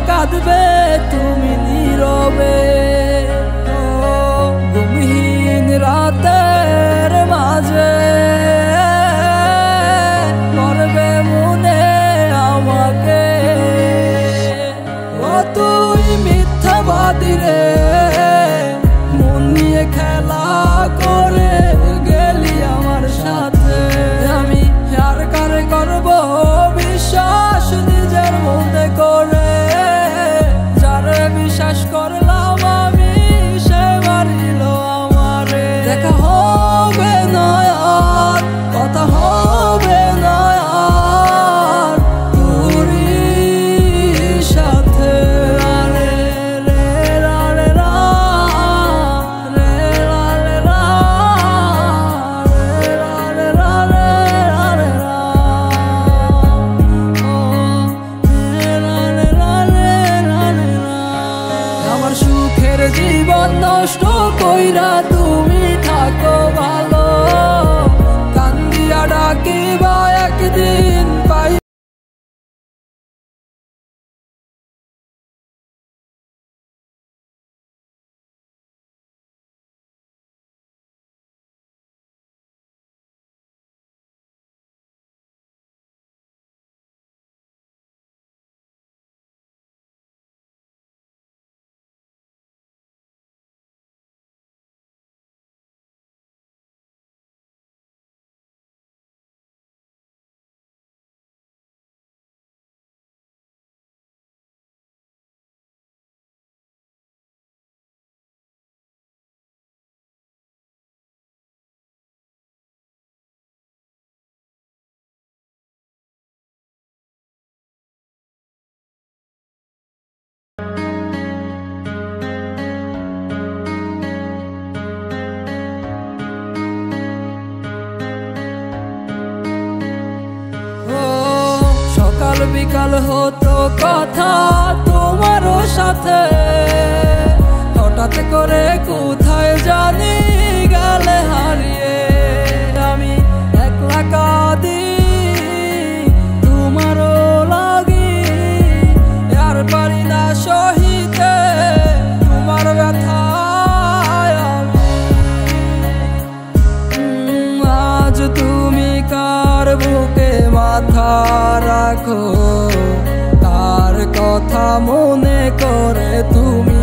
কাঁদবে তুমি নীরবে। ঘুমহীন রাতের মাঝে করবে মনে আমাকে। ও তুই মিথ্যাবাদী রে, মন নিয়ে খেলা করে গেলি আমার সাথে। আমি আর কারে করব বিশ্বাস নিজের মধ্যে করে, যারে বিশ্বাস করলাম আমি সে মারিল আমারে। দেখা হবে না আর, কথা হবে না আর তোরই সাথে। রে রে রা রে রা, রে রা রে রা, রে রা রে রা, রে রা রে রা, ও রে রা রে রা, রে রা রে রা। আমার সুখের জীবন নষ্ট কইরা তুমি থাকো ভালো, কান্দিয়া ডাকিবা একদিন পাই। সকাল বিকাল হতো কথা তোমারও সাথে, হঠাৎ করে কোথায় জানি গেলে হারিয়ে। আমি একলা কাঁদি তোমারও লাগি, আর পারি না সহিতে তোমার ব্যথা আমি। আজ তুমি কার বুকে মাথা রাখো, তার কথা মনে করে তুমি